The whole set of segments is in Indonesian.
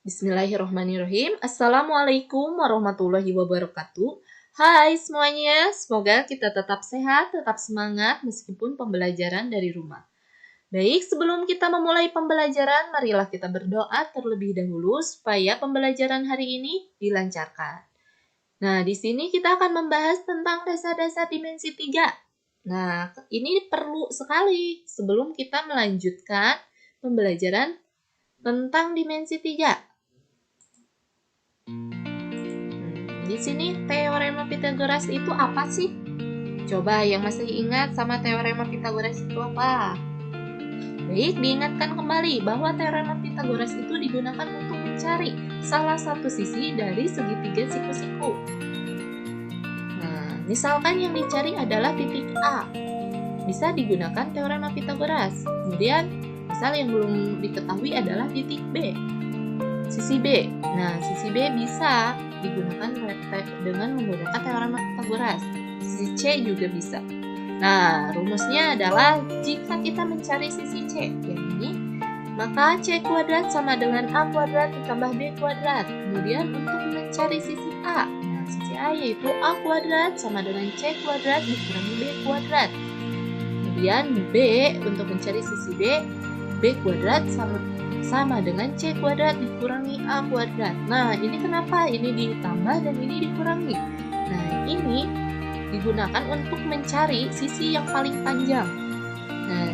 Bismillahirrahmanirrahim. Assalamualaikum warahmatullahi wabarakatuh. Hai semuanya, semoga kita tetap sehat, tetap semangat meskipun pembelajaran dari rumah. Baik, sebelum kita memulai pembelajaran, marilah kita berdoa terlebih dahulu supaya pembelajaran hari ini dilancarkan. Nah, di sini kita akan membahas tentang dasar-dasar dimensi 3. Nah, ini perlu sekali sebelum kita melanjutkan pembelajaran tentang dimensi 3. Di sini teorema Pythagoras itu apa sih? Coba yang masih ingat sama teorema Pythagoras itu apa? Baik, diingatkan kembali bahwa teorema Pythagoras itu digunakan untuk mencari salah satu sisi dari segitiga siku-siku. Nah, misalkan yang dicari adalah titik A. Bisa digunakan teorema Pythagoras. Kemudian, misal yang belum diketahui adalah titik B. Sisi B. Nah, sisi B bisa digunakan dengan menggunakan teorema Pythagoras. Sisi C juga bisa. Nah, rumusnya adalah jika kita mencari sisi C, yakni maka C kuadrat sama dengan A kuadrat ditambah B kuadrat. Kemudian untuk mencari sisi A, nah sisi A yaitu A kuadrat sama dengan C kuadrat dikurangi B kuadrat. Kemudian B untuk mencari sisi B, B kuadrat sama dengan C kuadrat dikurangi A kuadrat. Nah, ini kenapa ini ditambah dan ini dikurangi? Nah, ini digunakan untuk mencari sisi yang paling panjang. Nah,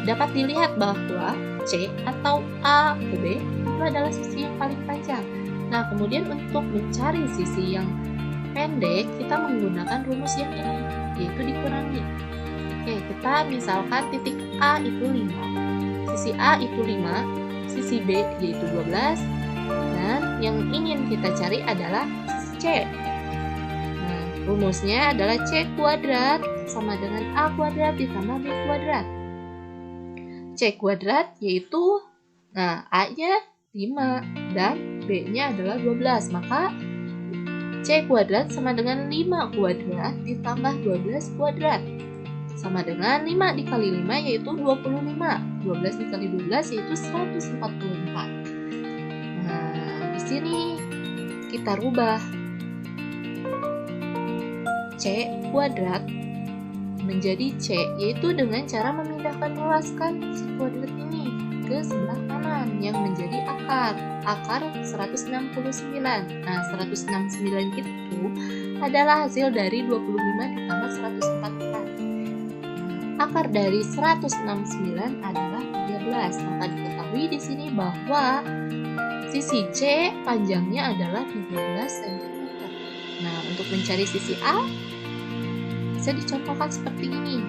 dapat dilihat bahwa C atau A ke B itu adalah sisi yang paling panjang. Nah, kemudian untuk mencari sisi yang pendek, kita menggunakan rumus yang ini, yaitu dikurangi. Oke, kita misalkan titik A itu 5. Sisi A itu 5. Sisi B yaitu 12 dan yang ingin kita cari adalah sisi C. Nah, rumusnya adalah C kuadrat sama dengan A kuadrat ditambah B kuadrat. C kuadrat yaitu, nah A-nya 5 dan B-nya adalah 12, maka C kuadrat sama dengan 5 kuadrat ditambah 12 kuadrat. Sama dengan 5 dikali 5 yaitu 25. 12 dikali 12 yaitu 144. Nah, di sini kita rubah C kuadrat menjadi C, yaitu dengan cara memindahkan ruaskan si kuadrat ini ke sebelah kanan yang menjadi akar 169. Nah, 169 itu adalah hasil dari 25 ditambah 144. Akar dari 169 adalah 13. Maka diketahui di sini bahwa sisi C panjangnya adalah 13 cm. Nah, untuk mencari sisi A bisa dicontohkan seperti ini.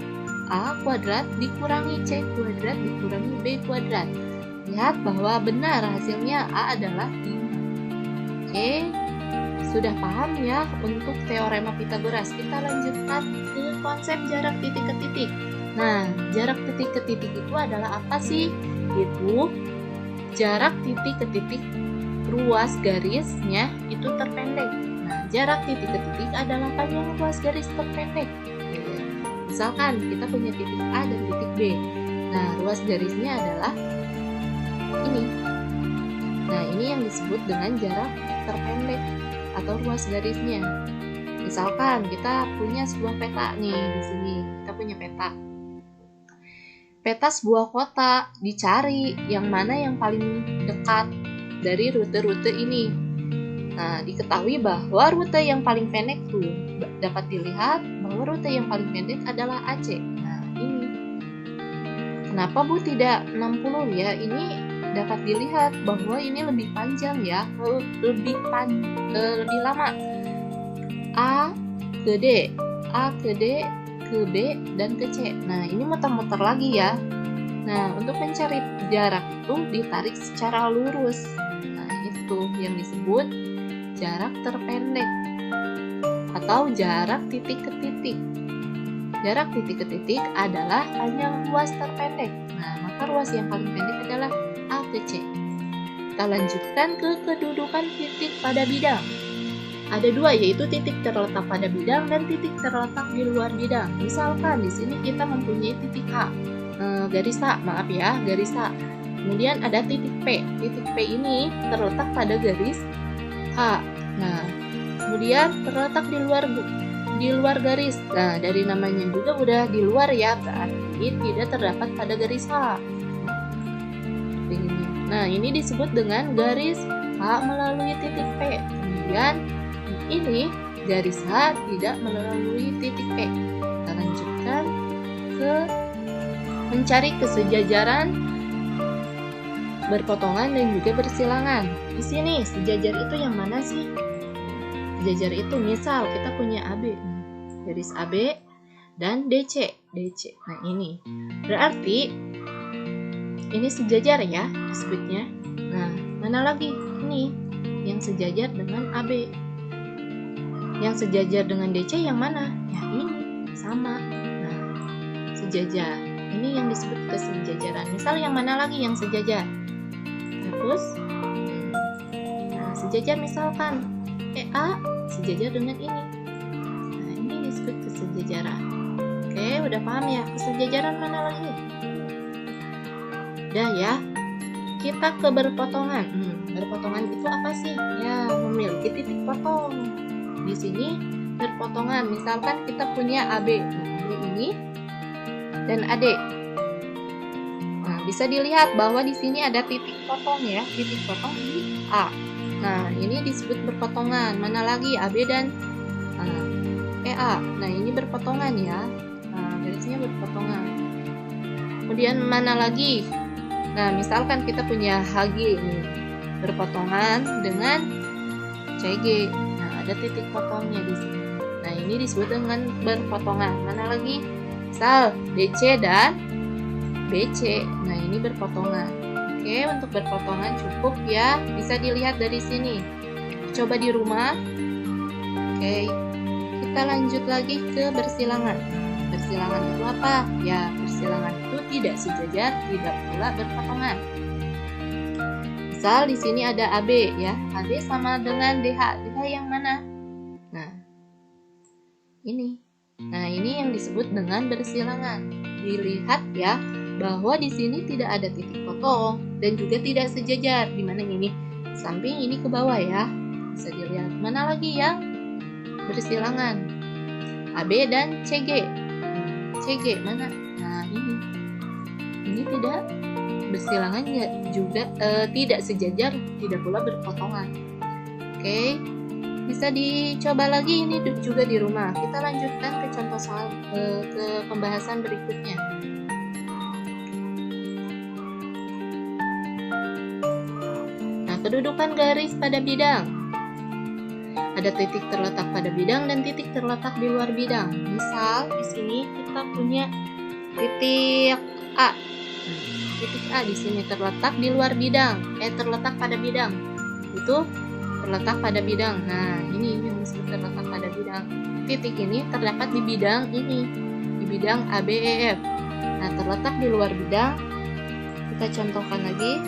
A kuadrat dikurangi C kuadrat dikurangi B kuadrat. Lihat bahwa benar hasilnya A adalah 5. Oke, sudah paham ya untuk teorema Pythagoras. Kita lanjutkan ke konsep jarak titik ke titik. Nah, jarak titik ke titik itu adalah apa sih? Itu jarak titik ke titik ruas garisnya itu terpendek. Nah, jarak titik ke titik adalah panjang ruas garis terpendek. Misalkan kita punya titik A dan titik B. Nah, ruas garisnya adalah ini. Nah, ini yang disebut dengan jarak terpendek atau ruas garisnya. Misalkan kita punya sebuah peta nih di sini. Kita punya peta. Peta sebuah kota, dicari yang mana yang paling dekat dari rute-rute ini. Nah, diketahui bahwa rute yang paling pendek tuh dapat dilihat bahwa rute yang paling pendek adalah AC. Nah, ini. Kenapa Bu tidak 60 ya? Ini dapat dilihat bahwa ini lebih panjang ya, lebih lama. A ke D, A ke D, ke B dan ke C. Nah, ini muter-muter lagi ya. Nah, untuk mencari jarak itu ditarik secara lurus. Nah, itu yang disebut jarak terpendek atau jarak titik ke titik. Jarak titik ke titik adalah panjang ruas terpendek. Nah, maka ruas yang paling pendek adalah A ke C. Kita lanjutkan ke kedudukan titik pada bidang. Ada dua, yaitu titik terletak pada bidang dan titik terletak di luar bidang. Misalkan di sini kita mempunyai titik A, garis A, maaf ya, garis A. Kemudian ada titik P. Titik P ini terletak pada garis H. Nah, kemudian terletak di luar garis. Nah, dari namanya juga udah di luar ya, berarti tidak terdapat pada garis H. Nah, ini disebut dengan garis H melalui titik P. Kemudian ini garis H tidak melalui titik P. Kita lanjutkan ke mencari kesejajaran, berpotongan dan juga bersilangan. Di sini sejajar itu yang mana sih? Sejajar itu misal kita punya AB, garis AB dan DC. Nah, ini berarti ini sejajar ya disebutnya. Nah, mana lagi? Ini yang sejajar dengan AB. Yang sejajar dengan DC yang mana? Ya, ini sama. Nah, sejajar. Ini yang disebut kesejajaran. Misal yang mana lagi yang sejajar? Terus, nah, sejajar misalkan EA sejajar dengan ini. Nah, ini disebut kesejajaran. Oke, udah paham ya? Kesejajaran mana lagi? Udah ya. Kita ke berpotongan. Berpotongan itu apa sih? Ya, memiliki titik potong. Di sini berpotongan. Misalkan kita punya AB. Nah, ini dan AD. Nah, bisa dilihat bahwa di sini ada titik potong ya, titik potong di A. Nah, ini disebut berpotongan. Mana lagi? AB dan EA. Nah, ini berpotongan ya. Nah, garisnya berpotongan. Kemudian mana lagi? Nah, misalkan kita punya HG ini berpotongan dengan CG. Nah, ada titik potongnya di sini. Nah, ini disebut dengan berpotongan. Mana lagi? Misal DC dan BC. Nah, ini berpotongan. Oke, untuk berpotongan cukup ya. Bisa dilihat dari sini. Coba di rumah. Oke, kita lanjut lagi ke bersilangan. Bersilangan itu apa? Ya, bersilangan itu tidak sejajar, tidak pula berpotongan. Misal di sini ada AB ya. AB sama dengan DH. DH yang mana? Nah, ini. Nah, ini yang disebut dengan bersilangan. Dilihat ya bahwa di sini tidak ada titik potong dan juga tidak sejajar. Di mana ini? Samping ini ke bawah ya. Bisa dilihat. Mana lagi yang bersilangan? AB dan CG. CG mana? Nah, ini tidak bersilangan juga tidak sejajar, tidak pula berpotongan. Oke, bisa dicoba lagi ini juga di rumah. Kita lanjutkan ke contoh soal ke pembahasan berikutnya. Nah, kedudukan garis pada bidang. Ada titik terletak pada bidang dan titik terletak di luar bidang. Misal di sini kita punya titik A. Titik A di sini terletak di luar bidang. Terletak pada bidang. Itu terletak pada bidang. Nah, ini yang disebut terletak pada bidang. Titik ini terdapat di bidang ini, di bidang ABEF. Nah, terletak di luar bidang. Kita contohkan lagi.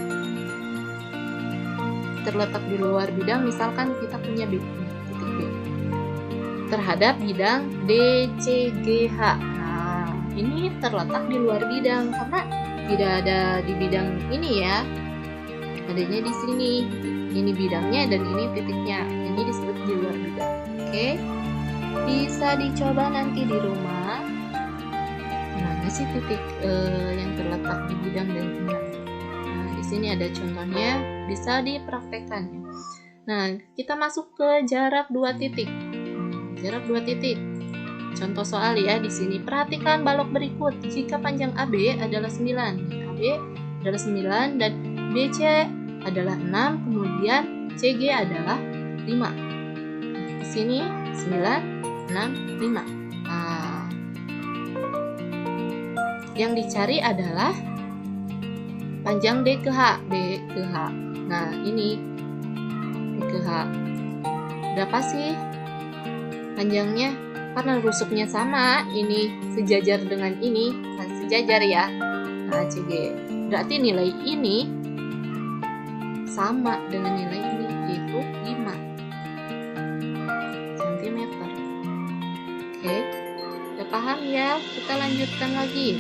Terletak di luar bidang, misalkan kita punya titik B terhadap bidang DCGH. Nah, ini terletak di luar bidang karena tidak ada di bidang ini ya. Adanya di sini. Ini bidangnya dan ini titiknya. Ini disebut di luar bidang. Oke. Bisa dicoba nanti di rumah. Mana sih titik yang terletak di bidang dan ini? Nah, di sini ada contohnya, bisa dipraktekkan. Nah, kita masuk ke jarak 2 titik. Jarak 2 titik. Contoh soal ya di sini. Perhatikan balok berikut. Jika panjang AB adalah 9, AB adalah 9 dan BC adalah 6, kemudian CG adalah 5. Di sini 9, 6, 5. Nah, yang dicari adalah panjang D ke H. D ke H. Nah, ini D ke H. Berapa sih panjangnya? Karena rusuknya sama, ini sejajar dengan ini, nah, sejajar ya. Nah, CG. Berarti nilai ini sama dengan nilai ini, yaitu 5 cm. Oke, udah paham ya? Kita lanjutkan lagi.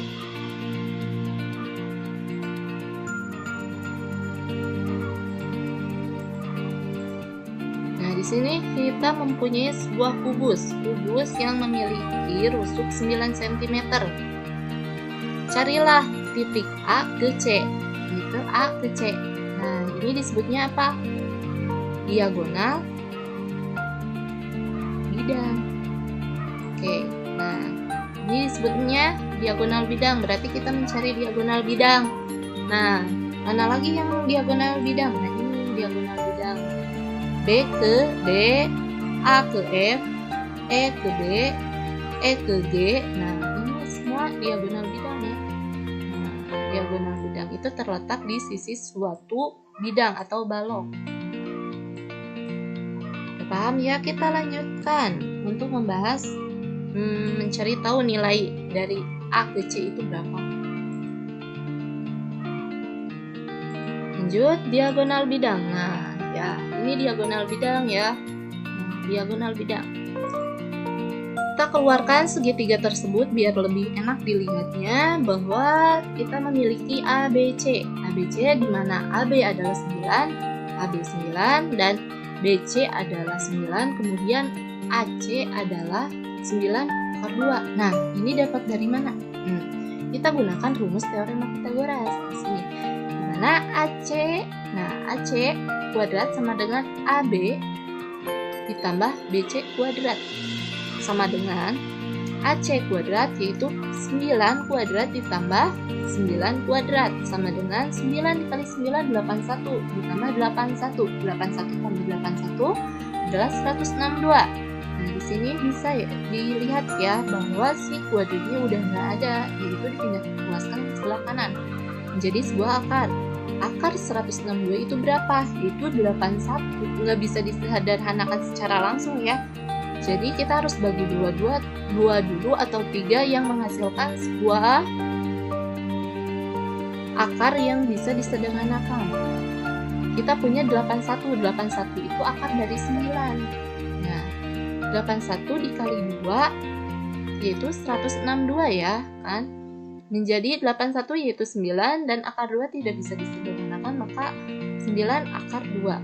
di sini kita mempunyai sebuah kubus yang memiliki rusuk 9 cm. Carilah titik A ke C, yaitu A ke C. Nah, ini disebutnya apa? Diagonal bidang. Oke, nah ini disebutnya diagonal bidang, berarti kita mencari diagonal bidang. Nah, mana lagi yang diagonal bidang? Nah, ini diagonal bidang. B ke D, A ke F, E ke B, E ke G. Nah, ini semua diagonal bidang ya. Nah, diagonal bidang itu terletak di sisi suatu bidang atau balok. Paham ya? Kita lanjutkan untuk membahas mencari tahu nilai dari A ke C itu berapa. Lanjut, diagonal bidang. Nah, ya, ini diagonal bidang ya. Nah, diagonal bidang. Kita keluarkan segitiga tersebut biar lebih enak dilihatnya bahwa kita memiliki ABC. ABC di mana AB adalah 9, AB 9 dan BC adalah 9, kemudian AC adalah 9 akar 2. Nah, ini dapat dari mana? Kita gunakan rumus teorema Pythagoras di sini. Di mana AC, nah AC kuadrat sama dengan AB ditambah BC kuadrat sama dengan AC kuadrat, yaitu 9 kuadrat ditambah 9 kuadrat sama dengan 9 dikali 9 81 ditambah 81. 81 tambah 81 adalah 162. Nah, di sini bisa ya dilihat ya bahwa si kuadratnya udah nggak ada, yaitu dipindah luaskan ke sebelah kanan menjadi sebuah akar. Akar 162 itu berapa? Itu 81. Nggak bisa disederhanakan secara langsung ya. Jadi kita harus bagi dua dulu atau 3 yang menghasilkan sebuah akar yang bisa disederhanakan. Kita punya 81. 81 itu akar dari 9. Nah, 81 dikali 2 yaitu 162 ya kan. Menjadi 81 yaitu 9 dan akar 2 tidak bisa disederhanakan, maka 9 akar 2.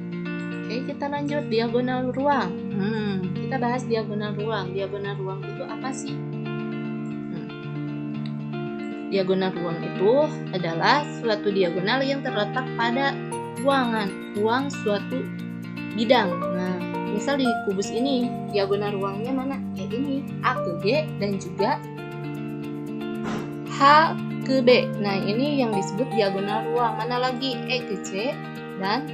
Oke, kita lanjut diagonal ruang. Kita bahas diagonal ruang. Diagonal ruang itu apa sih? Diagonal ruang itu adalah suatu diagonal yang terletak pada ruang suatu bidang. Nah, misal di kubus ini, diagonal ruangnya mana? Ya ini, A ke G dan juga H ke B. Nah, ini yang disebut diagonal ruang. Mana lagi? E ke C dan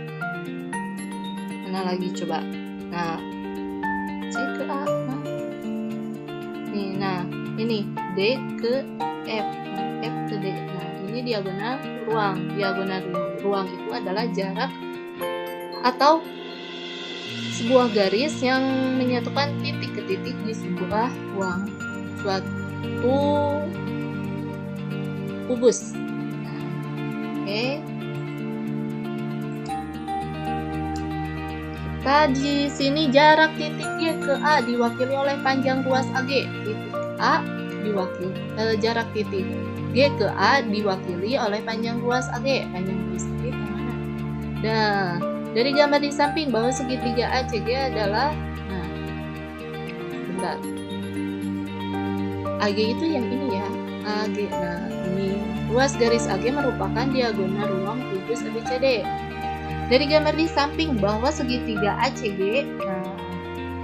mana lagi coba? Nah, C ke A. Nah, ini D ke F, F ke D. Nah, ini diagonal ruang. Diagonal ruang itu adalah jarak atau sebuah garis yang menyatukan titik ke titik di sebuah ruang suatu kubus. Nah, oke. Kita di sini jarak titik G ke A diwakili oleh panjang ruas AG. Titik A diwakili jarak titik G ke A diwakili oleh panjang ruas AG. Panjang ruas AG yang mana? Nah, dari gambar di samping bahwa segitiga ACG adalah, nah, bentar. AG itu yang ini ya, AG. Nah, ini ruas garis AG merupakan diagonal ruang kubus ABCD. Dari gambar di samping bahwa segitiga ACG, nah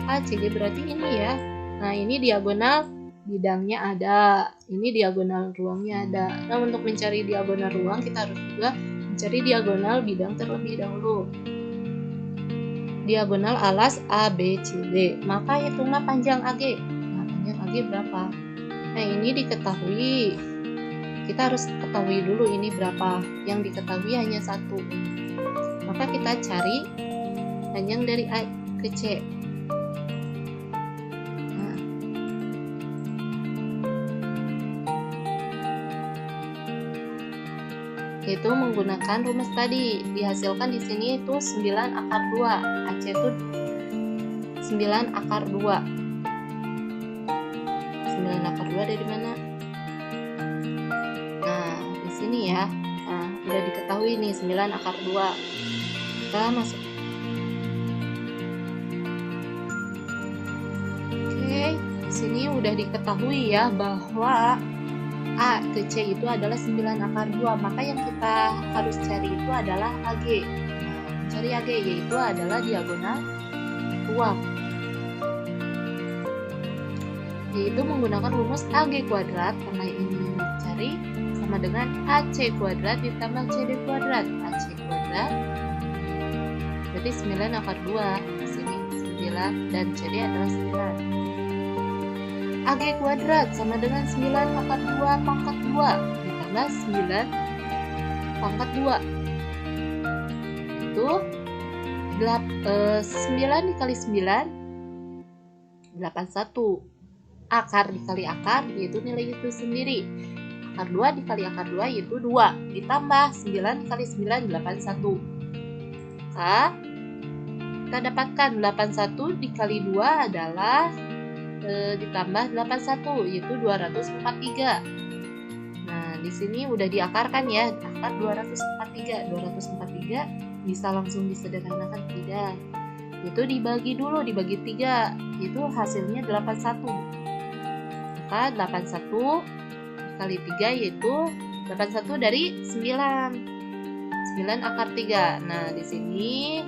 ACG berarti ini ya. Nah, ini diagonal bidangnya ada, ini diagonal ruangnya ada. Nah, untuk mencari diagonal ruang kita harus juga mencari diagonal bidang terlebih dahulu. Diagonal alas ABCD, maka hitunglah panjang AG. Nah, panjang AG berapa? Nah, ini diketahui. Kita harus ketahui dulu ini berapa. Yang diketahui hanya 1. Maka kita cari panjang dari A ke C. Nah, itu menggunakan rumus tadi. Dihasilkan di sini itu 9 akar 2. AC itu 9 akar 2. 9 akar 2 dari mana? Nah, di sini ya. Nah, udah diketahui nih 9 akar 2. Kita masuk. sini udah diketahui ya bahwa A ke C itu adalah 9 akar 2, maka yang kita harus cari itu adalah AG. Nah, mencari AG yaitu adalah diagonal ruang, yaitu menggunakan rumus AG kuadrat, karena ini mencari sama dengan AC kuadrat ditambah CD kuadrat. AC kuadrat berarti 9 akar 2, di sini 9 dan CD adalah 9. AG kuadrat sama dengan 9 akar 2 pangkat 2 ditambah 9 pangkat 2. Itu 9 dikali 9 81. Akar dikali akar yaitu nilai itu sendiri. Akar 2 dikali akar 2 yaitu 2 ditambah 9 dikali 9 81. Maka kita dapatkan 81 dikali 2 adalah ditambah 81 yaitu 243. Nah, di sini udah diakarkan ya, akar 243. 243 bisa langsung disederhanakan tidak? Itu dibagi dulu, dibagi 3, itu hasilnya 81. Maka 81 dikali 3 yaitu 81 dari 9. 9 akar 3. Nah, di sini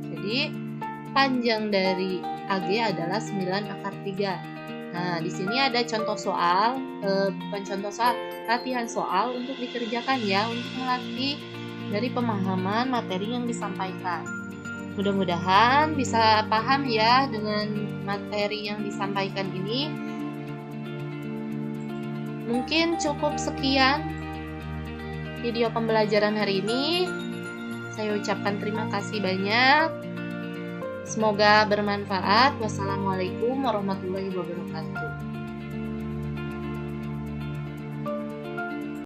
jadi panjang dari AG adalah 9 akar 3. Nah, di sini ada contoh soal, bukan contoh soal, latihan soal untuk dikerjakan ya, untuk melatih dari pemahaman materi yang disampaikan. Mudah-mudahan bisa paham ya dengan materi yang disampaikan ini. Mungkin cukup sekian video pembelajaran hari ini. Saya ucapkan terima kasih banyak. Semoga bermanfaat. Wassalamualaikum warahmatullahi wabarakatuh.